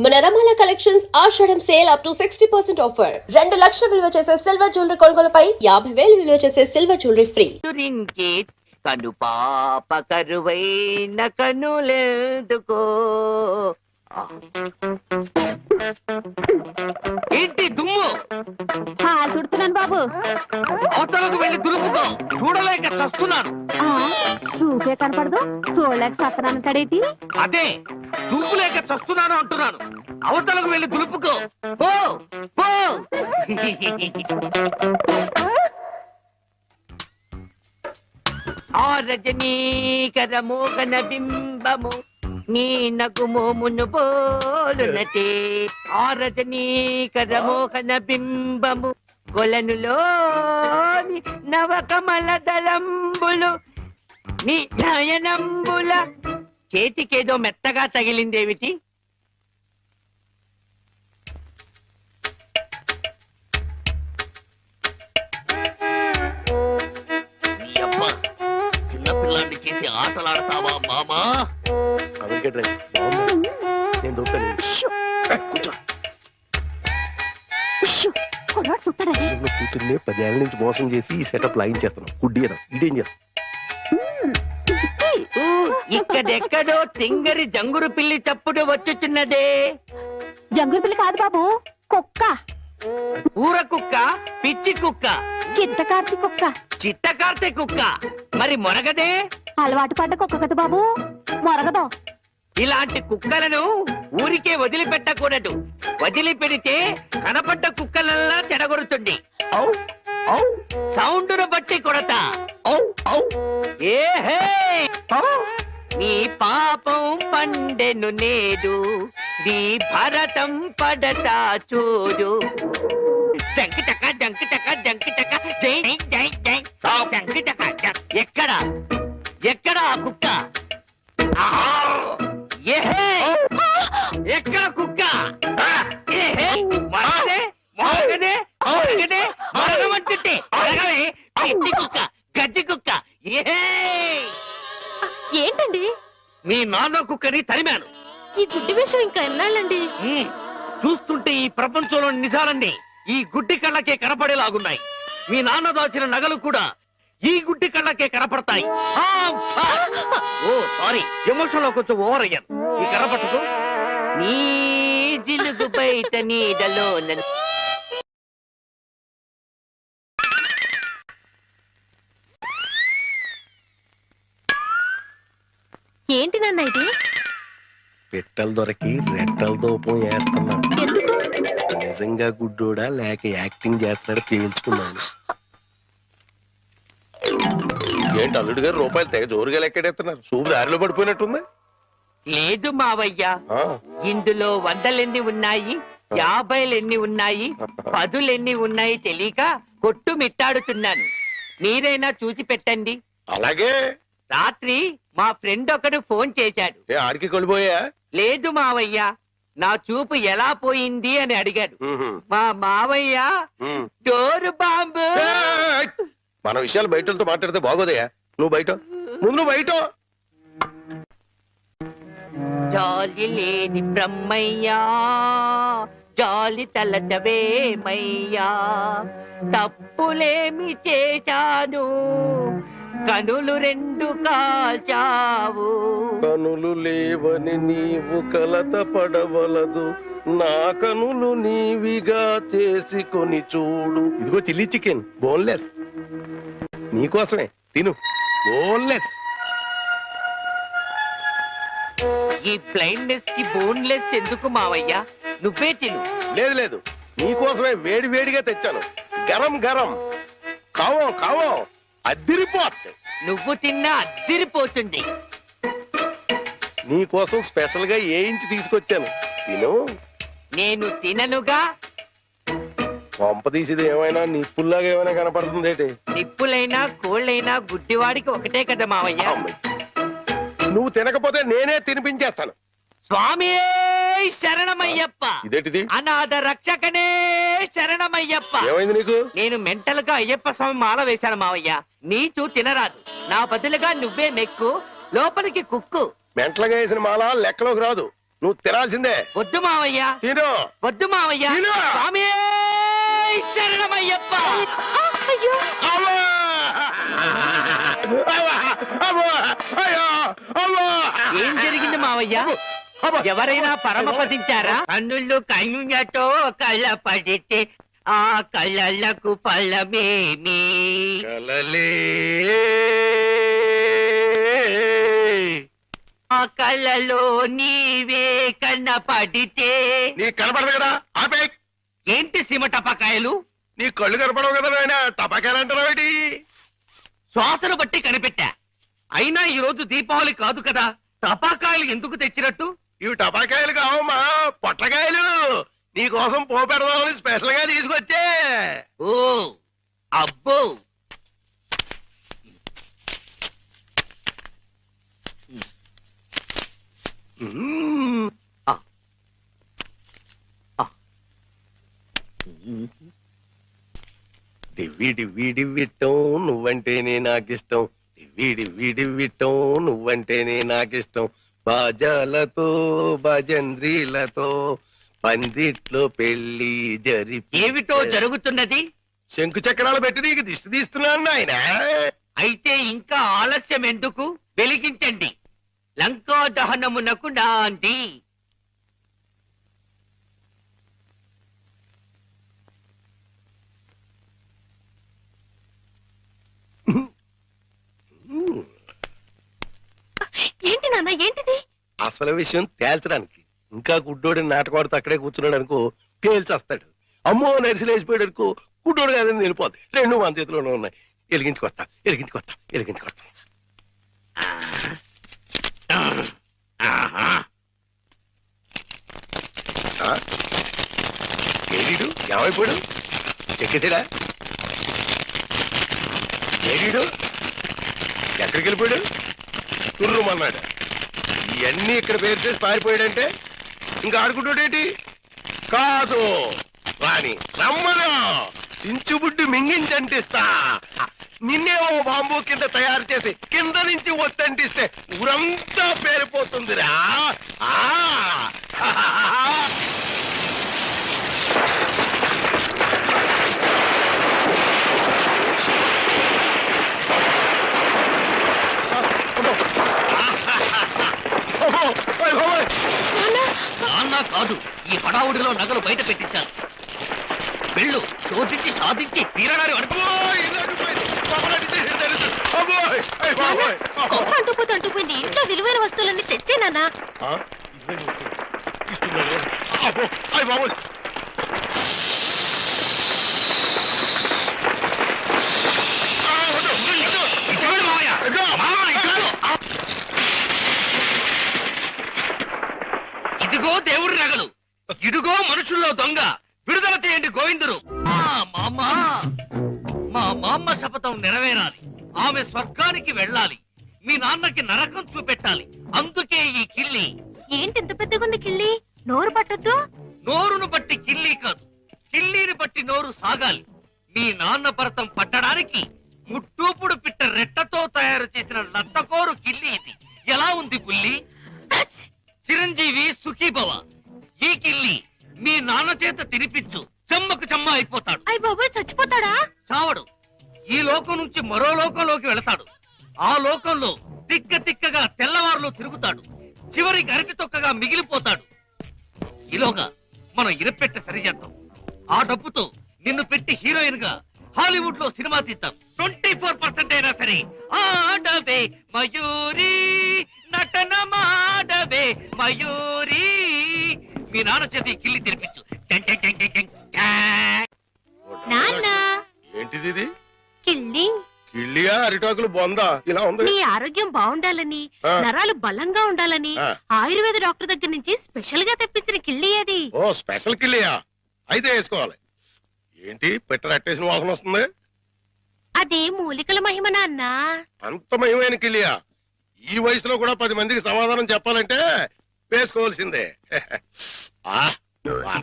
మన Ramala collections Ashadham sale up to 60% offer. 2 లక్షల విలువ చేసే సిల్వర్ జ్యువెలరీ కొనుగోలుపై 50,000 విలువ చేసే సిల్వర్ జ్యువెలరీ ఫ్రీ. కను పాప కరువైన కనులెందుకో ఏంటి దుమ్ము చుడుతున్నాను బాబు. అవతలకు వెళ్ళి దులుపుకో, చూడలేక చస్తున్నాను. చూపే కనపడదు, చూడలేక సత్తనాన్ని తడేటి. అదే చూపులేక చస్తున్నాను అంటున్నాను. అవతలకు వెళ్ళి దులుపుకో, పో పో. ఆ రజనీకర మోగన బింబము నీ నగుమోమును పోలునటే. ఆ రజనీకర మోహన బింబము కొలనులోని నవకమల దళంబులు నీ నయనంబుల. చేతికేదో మెత్తగా తగిలిందేమిటి? చిన్నపిల్లాన్ని చేసి ఆటలాడతావా మామా? కూతుర్ని 10 ఏళ్ల నుంచి మోసం చేసి ఈ సెటప్ లాగించేస్తున్నాం. గుడ్డియడం ఇదేం చేస్తాం? ఇక్కడెక్కడో తింగరి జంగురు పిల్లి చప్పుడు వచ్చుచున్నదే. జంగుల పిల్లి కాదు బాబు, కుక్క. ఊర కుక్క, పిచ్చి కుక్క, చిత్తకార్తి కుక్క. చిత్తకార్తె కుక్క. మరి మొరగదే? అలవాటు పడ్డ కుక్క కదా బాబు, మొరగదు. ఇలాంటి కుక్కలను ఊరికే వదిలిపెట్టకూడదు. వదిలిపెడితే కనపడ్డ కుక్కలల్లా చెడగొడుతుంది. సౌండును బట్టి కొడతా. ఏహే, నీ పాపం పండెను నేడు, నీ భరతం పడతా చూడు. జంకి చక్క జంకి చక్క జంకి చక్క జై జై జై జంకి చక్క. ఎక్కడ ఎక్కడ ఆ కుక్క? ఏహే, ఎక్కడ కుక్క? ఏహే, మరగదే మరగదే మరగదే మరగమంటుంటే మరగవే. పిచ్చి కుక్క, గజ్జి కుక్క. ఏహే, ఏంటండి మీ నాన్న కుక్కని తరిమాను. ఈ గుడ్డి విషయం ఇంకా ఎన్నాళ్ళండి? చూస్తుంటే ఈ ప్రపంచంలో నిజాలన్నీ ఈ గుడ్డి కళ్ళకే కనపడేలాగున్నాయి. మీ నాన్న దాచిన నగలు కూడా ఈ గుడ్డి కళ్ళకే కనపడతాయి. ఓ సారీ, ఎమోషన్ లో కొంచెం ఓవర్ అయ్యాను. ఈ కనపడదు. నీ జిలుగు బయట నీడలో ఏంటి నాన్న ఇది? పెట్టలు దొరికి రెట్టల దూపం వేస్తున్నాను. ఎందుకు? నిజంగా గుడ్డోడా లేక యాక్టింగ్ చేస్తున్నాడు తేల్చుకున్నాను. ఏంటి అల్లుడు గారు రూపాయలు తెగ జోరుగా లెక్కెడేస్తున్నారు? చూపు దారిలో పడిపోయినట్టుంది. లేదు మావయ్య, ఇందులో 100 ఉన్నాయి, 50 ఉన్నాయి, 10 ఉన్నాయి తెలియక కొట్టు మిట్టాడుతున్నాను. మీరైనా చూసి పెట్టండి. అలాగే. రాత్రి మా ఫ్రెండ్ ఒకడు ఫోన్ చేశాడు. ఆడికి కొలిపోయా? లేదు మావయ్య, నా చూపు ఎలా పోయింది అని అడిగాడు. మా మావయ్య డోరు బాంబు. మన విషయాలు బయటతో మాట్లాడితే బాగోదయా? నువ్వు బయట, ముందు బయట. జాలి లేని బ్రహ్మయ్యా, జాలి తలచవేమయ్యా, తప్పులేమి చేశాను, కనులు 2 కాల్చావు. కనులు లేవని నీవు కలత పడవలదు, నా కనులు నీవిగా చేసుకొని చూడు. ఇదిగో చిల్లీ చికెన్, బోన్లెస్, నీకోసమే తిను. బోన్లెస్. ఈ బ్లైండ్నెస్ కి బోన్లెస్ ఎందుకు మావయ్య? నువ్వే తిను. లేదు లేదు, నీకోసమే వేడి వేడిగా తెచ్చాను. గరం గరం, కావం కావం, అద్దిరిపోతుంది. నువ్వు తిన్నా అద్దిరిపోతుంది. నీకోసం స్పెషల్ గా వేయించి తీసుకొచ్చాను, తిను. నేను తిననుగా. పంప తీసేది ఏమైనా నిప్పుల్లాగా ఏమైనా కనపడుతుంది ఏంటి? నిప్పులైనా కోళ్ళైనా గుడ్డివాడికి ఒకటే కదా మావయ్య. నువ్వు తినకపోతే నేనే తినిపించేస్తాను. స్వామి శరణమయ్యప్ప. ఇదేంటిది? అనాథ రక్షకనే శరణమయ్యప్ప. ఏమైంది నీకు? నేను మెంటల్ గా అయ్యప్ప స్వామి మాల వేశాను మావయ్య. నీచు తినరాదు, నా బదులుగా నువ్వే మెక్కు, లోపలికి కుక్కు. మెంటలుగా వేసిన మాల లెక్కలోకి రాదు. నువ్వు తినాల్సిందే. వద్దు మావయ్య, తిను. వద్దు మావయ్య. తిను. స్వామి శరణమయ్యప్ప. అయ్యో అమ్మా! అమ్మా! అమ్మా! అయ్యో! అమ్మా! ఏం జరిగింది మావయ్య? అమ్మా! ఎవరైనా పరమపదించారా? కన్నుళ్ళు కన్నులతో కళ్ళ పడితే ఆ కళ్ళకు ఫలమేమి? కలలే ఆ కళ్ళలో నీవే కన్న పడితే. నీ కనపడదు కదా, ఆపే. ఏంటి సీమ టపాకాయలు? నీ కళ్ళు కనపడవు కదా నాయన, టపాకాయలు అంటారావేటి? శ్వాసను బట్టి కనిపెట్టా. అయినా ఈ రోజు దీపావళి కాదు కదా, టపాకాయలు ఎందుకు తెచ్చినట్టు? ఇవి టపాకాయలు కావమ్మా, పొట్లకాయలు. నీకోసం పోపెడదామని స్పెషల్ గా తీసుకొచ్చే. ఓ అబ్బో, మ్మ్. డివ్వి డివ్వి డివ్విట్టం నువ్వంటేనే నాకిష్టం. డివ్వి డివ్వి డివ్విట్టం నువ్వంటేనే నాకిష్టం. బాజాలతో భజంద్రీలతో పందిట్లో పెళ్లి ఏమిటో జరుగుతున్నది? శంకు చక్రాలు పెట్టి నీకు దిష్టి తీస్తున్నాను నాయన. అయితే ఇంకా ఆలస్యం ఎందుకు? వెలిగించండి. లంకా దహనమునకు నాంది. ఏంటి నాన్న, ఏంటిది? అసలు విషయం తేల్చడానికి ఇంకా గుడ్డోడి నాటకవాడితో అక్కడే కూర్చున్నాడు అనుకో, పేల్చేస్తాడు. అమ్మో నరిసిలేసిపోయాడు అనుకో, గుడ్డోడు కాదని వెళ్ళిపోద్ది. రెండు మన చేతిలోనే ఉన్నాయి. ఎలిగించుకొస్తా, ఎలిగించుకొస్తా, ఎలిగించుకొస్తా. ఏడీడు ఏమైపోయాడు? ఎక్కేసాడా? ఏడీడు ఎక్కడికి వెళ్ళిపోయాడు? తుర్రుమన్నాడు. ఇవన్నీ ఇక్కడ పేరు చేసి పారిపోయాడంటే ఇంకా ఆడుకుంటాడేంటి? కాదు రాని రమ్మను, చించుబుడ్డి మింగించంటిస్తా. నిన్నేమో బాంబు కింద తయారు చేసి కింద నుంచి ఒత్తంటిస్తే ఊరంతా పేరిపోతుందిరా. నాన్న కాదు, ఈ హడావుడిలో నగలు బయట పెట్టించాను. వెళ్ళు, శోధించి సాధించి తీరడారి వరకు. గొప్ప అంటుపోయింది. ఇంట్లో విలువైన వస్తువులన్నీ తెచ్చే నాన్న. ఇదిగో దేవుడి నగలు, ఇదిగో మనుషుల్లో దొంగ. విడుదల చేయండి గోవిందురు. మా మామ శపథం నెరవేరాలి. ఆమె స్వర్గానికి వెళ్ళాలి. మీ నాన్నకి నరకం చూపెట్టాలి. అందుకే ఈ కిల్లి. ఏంటి ఇంత పెద్దగుంది కిల్లి? నోరు పట్టొద్దు. నోరును బట్టి కిల్లి కాదు, కిల్లీని బట్టి నోరు సాగాలి. మీ నాన్న భరతం పట్టడానికి ముట్టూపుడు పిట్ట రెట్టతో తయారు చేసిన లత్తకోరు కిల్లి ఇది. ఎలా ఉంది బుల్లి? చిరంజీవి సుఖీభవ. ఈ కిల్లి మీ నాన్న చేత తినిపించు, చెమ్మకు చెమ్మ అయిపోతాడు. అయ్య బాబోయ్, చచ్చిపోతాడా? చావడు. ఈ లోకం నుంచి మరో లోకంలోకి వెళతాడు. ఆ లోకంలో తిక్క తిక్కగా తెల్లవారులు తిరుగుతాడు. చివరికి అరటి తొక్కగా మిగిలిపోతాడు. ఈలోగా మనం ఇరపెట్ట సరిచేద్దాం. ఆ డబ్బుతో నిన్ను పెట్టి హీరోయిన్ గా హాలీవుడ్ లో సినిమా తీద్దాం. 24% అయినా సరే ఆడవే మయూరి, నటన మాడవే మయూరి. మీ నాన్న చేతి కిల్లి తెరిపించు. నాన్న, ఏంటిది ఇది? కిల్లి. కిళ్ళియా అరిటాకులు బొందా ఇలా ఉంది? నీ ఆరోగ్యం బాగుండాలని, ఆ. నరాలు బలంగా ఉండాలని ఆ. ఆయుర్వేద డాక్టర్ దగ్గర నుంచి స్పెషల్ గా తెప్పించిన కిల్లి అది. ఓ స్పెషల్ కిళ్ళియా, అయితే వేసుకోవాలి. ఏంటి పెట్ట అట్టేసిన వాసన వస్తుంది? అది మూలికల మహిమ నాన్న. అంత మహిమైన కిళ్ళియా? ఈ వయసులో కూడా 10 మందికి సమాధానం చెప్పాలంటే వేసుకోవాల్సిందే. ఆ, వా.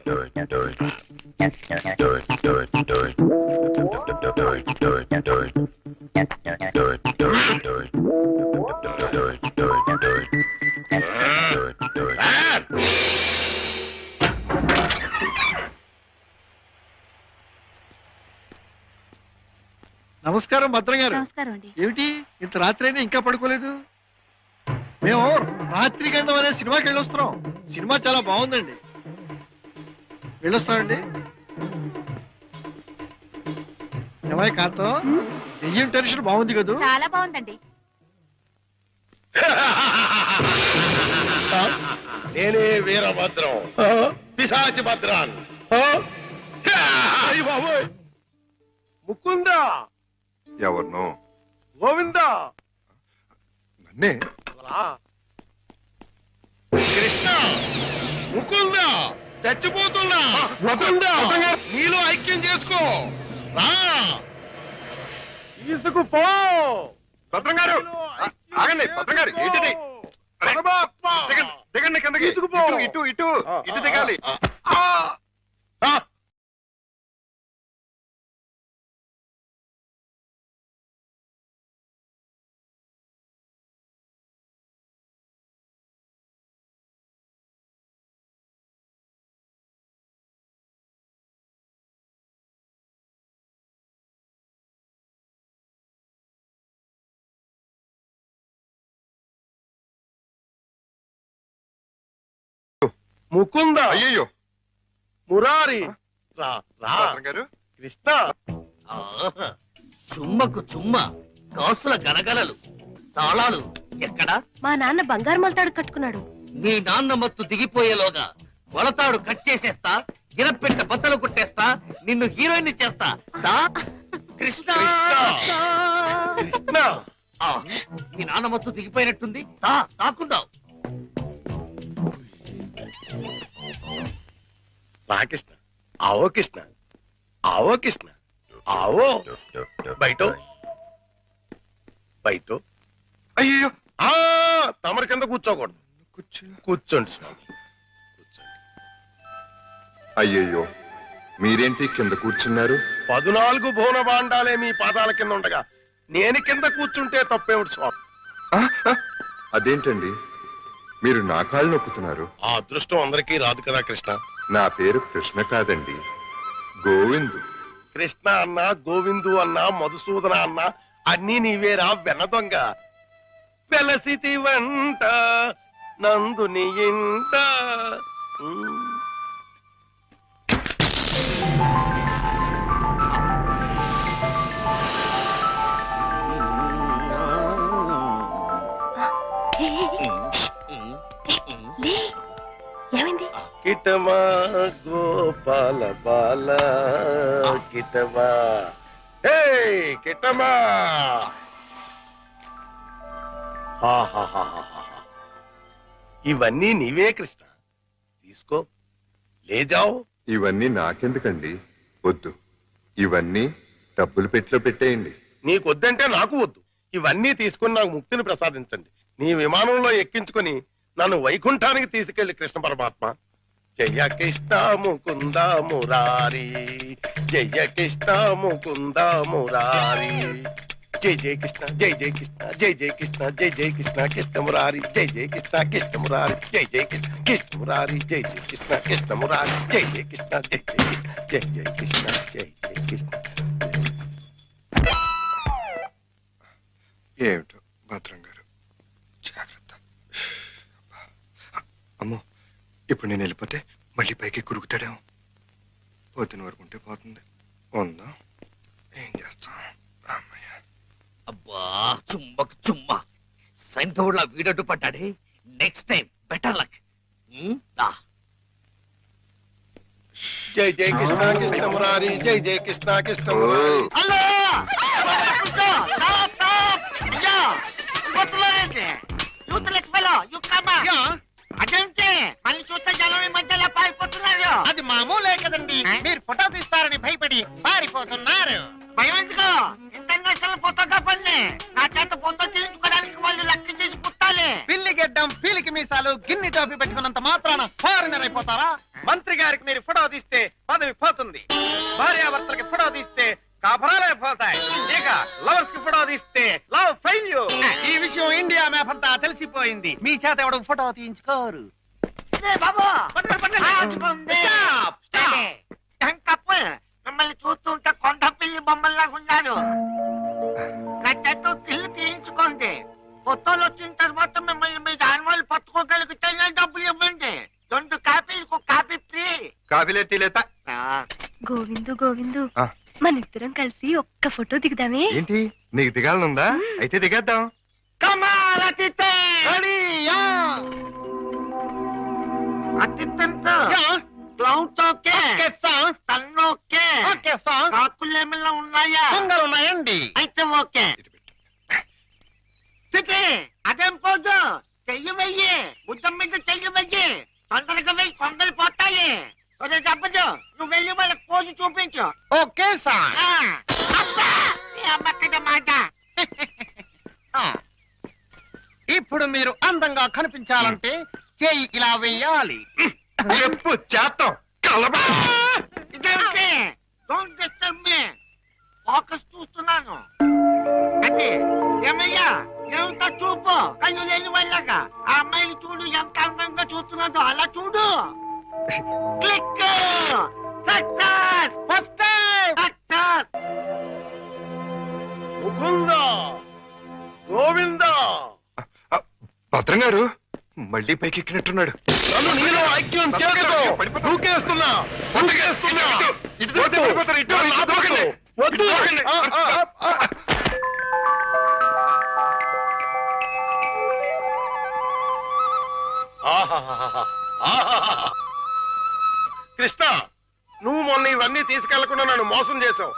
ఆ, నమస్కారం భద్రం గారు. నమస్కారం అండి. ఏమిటి ఇంత రాత్రి అయినా ఇంకా పడుకోలేదు? మేము రాత్రి గండం అనే సినిమాకి వెళ్ళొస్తున్నాం. సినిమా చాలా బాగుందండి. వెళ్ళొస్తామండి. ఏమై కాంతం, దెయ్యం టెన్షన్ బాగుంది కదూ? చాలా బాగుందండి. నేనే వీరభద్రం, పిశాచి భద్రాన్. ముకుందా, ఎవరినో గోవిందా, నన్నే. రా. కృష్ణ, ముకుందా, చచ్చిపోతున్నా. ముకుందా, నీలో ఐక్యం చేసుకో. రా, తీసుకుపో. భద్రం గారు, ఆగండి. భద్రం గారు, ఏంటిది? దిగండి, దిగండి కిందకి. తీసుకుపో. ఇటు ఇటు ఇటు దిగాలి. ముకుందా, అయ్యయ్యో, మురారి, రా రా. భద్రం గారు, కృష్ణ, ఆహా, చుమ్మకు చుమ్మ, కాసుల గలగలలు, తాళాలు ఎక్కడా? మా నాన్న బంగారు మొలతాడు కట్టుకున్నాడు. మీ నాన్న మత్తు దిగిపోయేలోగా వలతాడు కట్ చేసేస్తా, గిరపెట్ట బద్దలు కొట్టేస్తా, నిన్ను హీరోయిన్ చేస్తా. దా, కృష్ణ. కృష్ణ, ఆ, మీ నాన్న మత్తు దిగిపోయినట్టుంది. దా, తాకుందాం. రా కృష్ణ. ఆవో కృష్ణ, ఆవో కృష్ణ, ఆవో. బయట బయట. అయ్యయ్యో, ఆ, తమరి కింద కూర్చోకూడదు. కూర్చోండి స్వామి, కూర్చోండి. అయ్యయ్యో, మీరేంటి కింద కూర్చున్నారు? 14 భువన భాండాలే మీ పాదాల కింద ఉండగా నేను కింద కూర్చుంటే తప్పేమిటి స్వామి? ఆ, ఆ, అదేంటండి మీరు నా కాళ్ళు నొక్కుతున్నారు? ఆ అదృష్టం అందరికీ రాదు కదా కృష్ణ. నా పేరు కృష్ణ కాదండి, గోవిందు. కృష్ణ అన్నా, గోవిందు అన్నా, మధుసూదన అన్నా అన్నీ నీవేరా వెన్న దొంగ. వెలసితి వంట నందుని ఇంట. లే, ఏమైంది? కిటమా గోపాల బాల కిటమా. హే కిటమా. ఇవన్నీ నీవే కృష్ణ, తీసుకో, లేజావు. ఇవన్నీ నాకెందుకండి? వద్దు, ఇవన్నీ డబ్బులు పెట్టిలో పెట్టేయండి. నీకొద్దంటే నాకు వద్దు. ఇవన్నీ తీసుకుని నాకు ముక్తిని ప్రసాదించండి. నీ విమానంలో ఎక్కించుకొని నన్ను వైకుంఠానికి తీసుకెళ్లి కృష్ణ పరమాత్మ. జయ కృష్ణ ముకుంద మురారి, జయ కృష్ణ ముకుంద మురారి. జై జయ కృష్ణ, జై జయ కృష్ణ, జై జయ కృష్ణ, జై జయ కృష్ణ, కృష్ణ మురారి, జై జయ కృష్ణ, కృష్ణ మురారి, జై జయ కృష్ణ, కృష్ణ మురారి, జై జయ కృష్ణ, కృష్ణ మురారి, జై జయ కృష్ణ, జై జయ కృష్ణ, జై జయ కృష్ణ, జై జయ కృష్ణ. ఏమిటో భద్రం గారు, జాగ్రత్త. అమ్మో, ఇప్పుడు నేను వెళ్ళిపోతే మళ్ళీ పైకి కురుకుతాడేమో. పొద్దున వరకు ఉంటే పోతుంది. ఉందా, ఏం చేస్తాం? అమ్మయ్య. అబ్బా, చుమ్మకు చుమ్మ, సైంధవుడిలా వీడడ్డు పడ్డాడే. Next time better luck. దా. జై జై కృష్ణ కృష్ణ మురారి, జై జై కృష్ణ కృష్ణ మురారి. హలో, అదేంటి మళ్ళీ చూస్తే జనం మధ్యలో పారిపోతున్నారు? అది మామూలే కదండి. మీరు ఫోటో తీస్తారని భయపడి పారిపోతున్నారు. భయం ఎందుకు? ఇంటర్నేషనల్ ఫోటోగ్రాఫర్ని నా చేత ఫోటో తీయించుకోవడానికి వాళ్ళు లెక్క చేసి పుట్టాలి. పిల్లి గెడ్డం, పీలికి మీసాలు, గిన్ని టోపీ పెట్టుకున్నంత మాత్రాన ఫారినర్ అయిపోతారా? మంత్రి గారికి మీరు ఫోటో తీస్తే పదవి పోతుంది. భార్యాభర్తలకి ఫోటో తీస్తే కాపురాలే పోతాయి. ఇక లవర్స్ కి ఫోటో తీస్తే లవ్ ఫెయిల్యూర్. ఈ విషయం ఇండియా మ్యాప్ అంతా తెలిసిపోయింది. మీ చేత ఎవడు ఫోటో తీయించుకోరు. మిమ్మల్ని చూస్తుంటే కొండ పిల్లి బొమ్మల్లాగా ఉన్నారు. మీకు కాఫీ ఫ్రీ కాఫీలే టీలేత గోవిందు గోవిందు ఆ. మన ఇద్దరం కలిసి ఒక్క ఫోటో దిగుదామే ఏంటి నీకు దిగాలనుందా అయితే దిగేద్దాం కమాల్ అతిథంత క్లౌడ్స్ ఓకే సన్ ఓకే కాకులు ఏమైనా ఉన్నాయా ఉన్నాయండి అయితే ఓకే చిటి అదేం పోదు చెయ్యి వెయ్యి బుద్ధం మీద చెయ్యి వెయ్యి తొందరగా వెయ్యి కొందరు పోతాయి ఒరే చెప్పదు నువ్వు వెళ్ళి వాళ్ళకి పోజు చూపించు ఓకే సార్ అమ్మక్కడ మాట ఇప్పుడు మీరు అందంగా కనిపించాలంటే చెయ్యి ఇలా వెయ్యాలి చెప్పు చేస్తాం కలబా ఇదేంటి డోంట్ డిస్టర్బ్ మీ ఫోకస్ చూస్తున్నాను అంటే ఏమయ్యా ఏమిటా చూపు కళ్ళు లేని వాళ్ళగా ఆ అమ్మాయిని చూడు ఎంత అందంగా చూస్తున్నాదో అలా చూడు click success first success Mukunda Govinda భద్రం గారు మళ్ళీ పైకి ఎక్కినట్టున్నాడు నన్ను నీలో ఐక్యం చేస్తూ దూకేస్తున్నా దూకేస్తున్నా వద్దు కృష్ణ నువ్వు మొన్న ఇవన్నీ తీసుకెళ్లకుండా నన్ను మోసం చేశావు.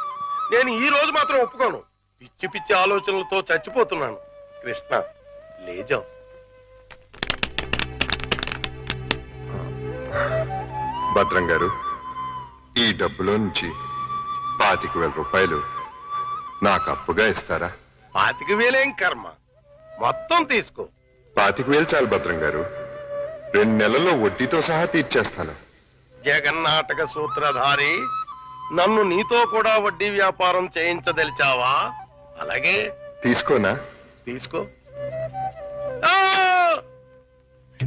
నేను ఈ రోజు మాత్రం ఒప్పుకోను. పిచ్చి పిచ్చి ఆలోచనలతో చచ్చిపోతున్నాను. కృష్ణ లేజా భద్రం గారు ఈ డబ్బులో నుంచి 25,000 రూపాయలు నాకు అప్పుగా ఇస్తారా? 25,000 కర్మ, మొత్తం తీసుకో. 25,000 చాలు భద్రం గారు, 2 నెలల్లో వడ్డీతో సహా తీర్చేస్తాను. జగన్నాటక సూత్రధారి, నన్ను నీతో కూడా వడ్డీ వ్యాపారం చేయించదలిచావా? అలాగే తీసుకోనా? తీసుకో. ఆ!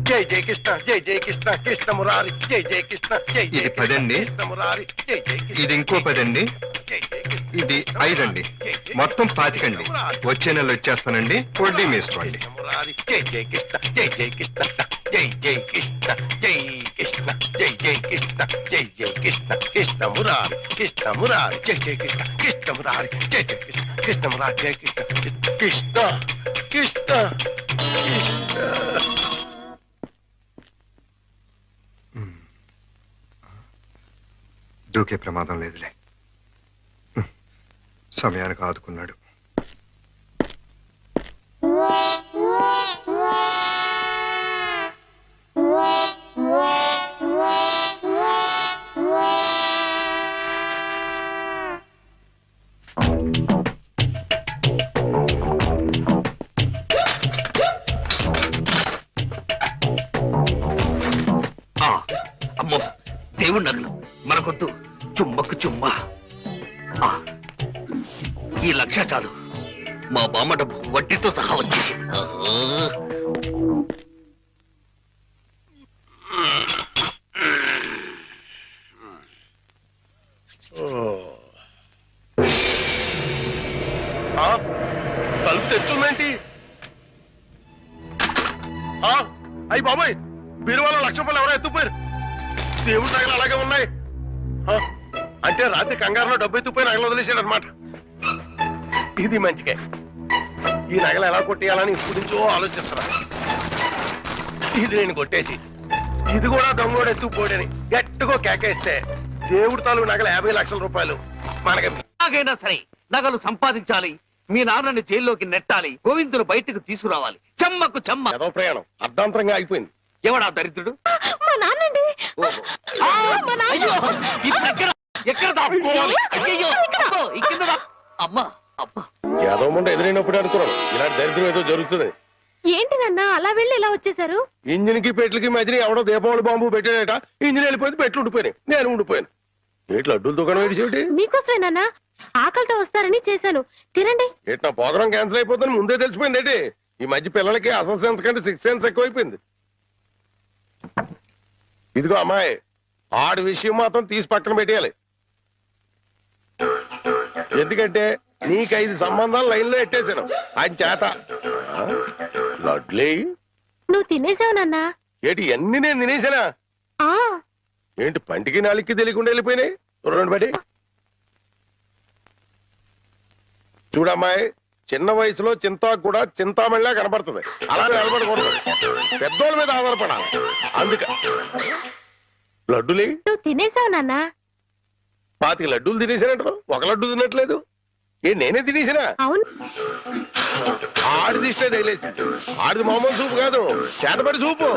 జై జై కృష్ణ, జై జై కృష్ణ, కృష్ణ మురారి, జై జై కృష్ణ, జై జై ఇది 10 అండి. కృష్ణ మురారి, జై జై కృష్ణ, ఇది ఇంకో 10 అండి. జై జై కృష్ణ, ఇది కృష్ణ 5 అండి. జై జై మొత్తం కృష్ణ, 25 అండి. కృష్ణ మురారి, వచ్చే నెల వచ్చేస్తానండి. వడ్డీ మీ ఇష్టం అండి. కృష్ణ మురారి, జై జై కృష్ణ, జై జై కృష్ణ, జై జై కృష్ణ, జై కృష్ణ, జై జై కృష్ణ, జై జై కృష్ణ, కృష్ణ మురారి, కృష్ణ మురారి, జై జై కృష్ణ, కృష్ణ మురారి, జై జై కృష్ణ, కృష్ణ మురారి, జై కృష్ణ, కృష్ణ కృష్ణ కృష్ణ. దూకే ప్రమాదం లేదులే. సమయానికి ఆదుకున్నాడు. అమ్మో దేవుడి నగలు మనకొద్దు, చుమ్మకు చుమ్మా. ఆ, ఈ 1,00,000 చాలు. మా బామ్మ డబ్బు వడ్డీతో సహా వచ్చేసి. తలుపు తెచ్చుందేంటి? అయ్యి బాబాయ్, బీరువాలో 1,00,000 రూపాయలు ఎవరో ఎత్తుపోయారు. దేవుడి నగలు అలాగే ఉన్నాయి. అంటే రాత్రి కంగారులో డబ్బు ఎత్తుపోయి నగలు వదిలేశాడు అనమాట. ఇది మంచిగా. ఈ నగలు ఎలా కొట్టేయాలని ఇప్పుడు నుంచో ఆలోచిస్తున్నా. ఇది నేను కొట్టేసి ఇది కూడా దొంగోడు ఎత్తుకుపోడని గట్టిగా కేకేస్తే దేవుడి తాలూకు నగలు 50,00,000 రూపాయలు మనకి. ఎలాగైనా సరే నగలు సంపాదించాలి. మీ నాన్నని జైల్లోకి నెట్టాలి. గోవిందును బయటకు తీసుకురావాలి. చెమ్మకు చెమ్మ. ఏదో ప్రయాణం అర్ధాంతరంగా అయిపోయింది. ఎవడా దరిద్రుడు? మా నాన్నండి. ఓహో. ఆ! అయ్యో! ఇప్పుడు ఎక్కడ దాక్కోవాలి? అయ్యయ్యో! అబ్బో! ఈ కింద అమ్మా అబ్బా. ఏదో ముందు ఎదురైనప్పుడు అనుకున్నాను ఇలాంటి దరిద్రం ఏదో జరుగుతుంది. ఏంటి నాన్న అలా వెళ్ళి ఇలా వచ్చేసారు? ఇంజిన్ కి పెట్లకి మధ్యన ఎవడో దీపావళి బాంబు పెట్టాడట. ఇంజిన్ వెళ్ళిపోయింది, పెట్లు ఉండిపోయినాయి, నేను ఉండిపోయాను. ఏట్లు అడ్డులు దుకాణం ఏడిచేటి? మీకోసమే నాన్న, ఆకలితో వస్తారని చేశాను, తినండి. ఏటి నా ప్రోగ్రాం క్యాన్సిల్ అయిపోతుంది ముందే తెలిసిపోయింది ఏంటి? ఈ మధ్య పిల్లలకి అసలు సెన్స్ కంటే 6 సెన్స్ ఎక్కువైపోయింది. ఇదిగో అమ్మాయి, ఆడి విషయం మాత్రం తీసి పక్కన పెట్టేయాలి. ఎందుకంటే నీకు 5 సంబంధాలు లైన్ లో ఎట్టేశాను ఆయన చేత. లడ్లీ నువ్వు తినేసావు నాన్న. ఏటి అన్ని నేను తినేసానా? ఆ ఏంటి పంటికి నాలికి తెలియకుండా వెళ్ళిపోయినాయి చూడండి బడి చూడమ్మాయి చిన్న వయసులో చింతాకు కూడా చింతామణిలా కనపడుతుంది అలా నిలబడకూడదు పెద్దోళ్ళ మీద ఆధారపడాలి అందుక లడ్డులే నువ్వు తినేసావు నాన్న. 25 లడ్డూలు తినేసానంటారు ఒక లడ్డు తినట్లేదు నేనే తినేసినా అవును. ఆడిది ఇష్టే తగిలేసి ఆడిది మామూలు సూపు కాదు చేతపడి సూపు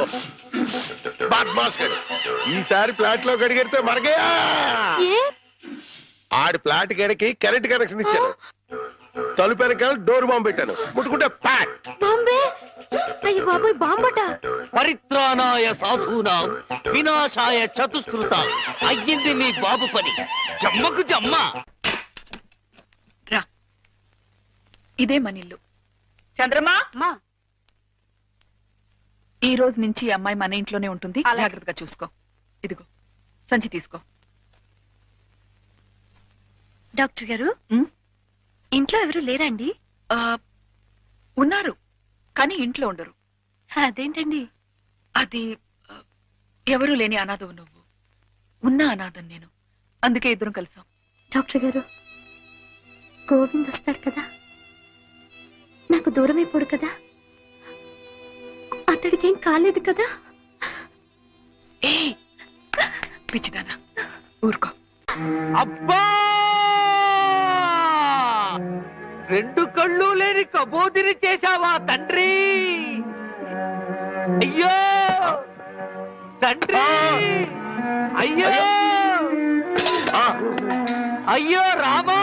ఈసారి ప్లాట్ లో గడిగెడితే మనకే ఏ ఆడి ప్లాట్ గడికి కరెంట్ కనెక్షన్ ఇచ్చాను తలుపు వెనకాల డోర్ బాంబు పెట్టాను ముట్టుకుంటే ప్యాట్ బాంబే. అయ్య బాబోయ్, బాంబట. పరిత్రాణాయ సాధూనాం వినాశాయ చతుష్కృత అయ్యింది మీ బాబు పని. జమ్మకు జమ్మ. రా, ఇదే మన ఇల్లు. చంద్రమా, ఈ రోజు నుంచి ఈ అమ్మాయి మన ఇంట్లోనే ఉంటుంది. జాగ్రత్తగా చూసుకో. ఇదిగో సంచి తీసుకో. డాక్టర్ గారు, ఇంట్లో ఎవరు లేరండి? ఆ, ఉన్నారు కానీ ఇంట్లో ఉండరు. అదేంటండి? అది ఎవరూ లేని అనాథవు నువ్వు, ఉన్న అనాథం నేను. అందుకే ఇద్దరం కలిసాం. డాక్టర్ గారు, గోవింద్ వస్తాడు కదా, నాకు దూరం అయిపోడు కదా, అతడికి ఏం కాలేదు కదా? ఏ పిచ్చిదానా, ఊరుకో. అబ్బా, 2 కళ్ళు లేని కబోదిని చేశావా తండ్రి? అయ్యో తండ్రి, అయ్యో అయ్యో రామా.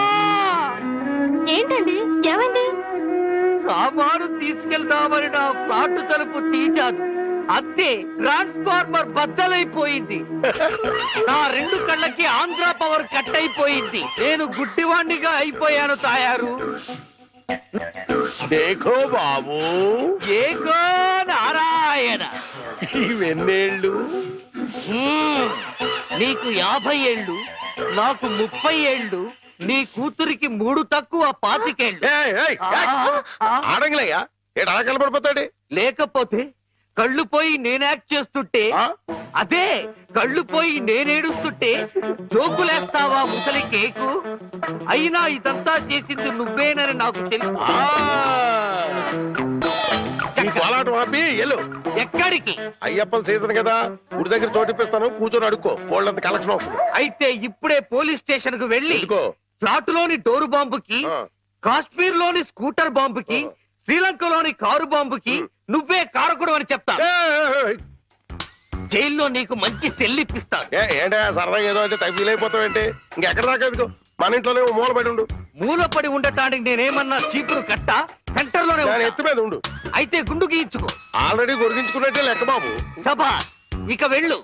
ఏంటండి, ఏమైంది? సామాను తీసుకెళ్దామని నా ఫ్లాట్ తలుపు తీశాను, అంతే ట్రాన్స్ఫార్మర్ బద్దలైపోయింది. నా 2 కళ్ళకి ఆంధ్ర పవర్ కట్ అయిపోయింది. నేను గుడ్డివాణ్ణిగా అయిపోయాను తాయారు. దేఖో బాబు, ఏగో నారాయణ. ఇవెన్నేళ్ళు నీకు 50 ఏళ్ళు, నాకు 30 ఏళ్ళు, నీ కూతురికి 3 తక్కువ 25 ఏళ్ళు. ఆడంగిలయ్యా ఏడు అలా కలపడిపోతాడు. లేకపోతే కళ్ళు పోయి నేను యాక్ట్ చేస్తుంటే, అదే కళ్ళు పోయి నేనేడుస్తుంటే జోకులేస్తావా ముసలి కేకు? అయినా ఇదంతా చేసింది నువ్వేనని నాకు తెలుసు. కోలాటం ఆపి ఎల్లు. ఎక్కడికి? అయ్యప్పల సీజన్ కదా, గుడి దగ్గర చోటిప్పిస్తాను, కూర్చొని అడుక్కో, వాళ్ళంత కలెక్షన్ వస్తుంది. అయితే ఇప్పుడే పోలీస్ స్టేషన్ కు వెళ్ళి ఇదిగో ఫ్లాట్ లోని డోరు బాంబుకి, కాశ్మీర్ లోని స్కూటర్ బాంబుకి, శ్రీలంకలోని కారు బాంబుకి నువ్వే కారకుడు అని చెప్తా. జైల్లో నీకు మంచి సెల్లిప్పిస్తాను. ఏంటా సరదాగా ఏదో అంటే తగ్గి అయిపోతావేంటి? ఇంకెక్కడ దాకా ఎందుకు, మన ఇంట్లోనే మూలపడి ఉండు. మూలపడి ఉండటానికి నేనేమన్నా చీపురు కట్ట? సెంటర్ లోనే దాని ఎత్తు మీద ఉండు. అయితే గుండు గీయించుకో. ఆల్రెడీ గొరిగించుకున్నట్టే లెక్క బాబు. సభా, ఇక వెళ్ళు.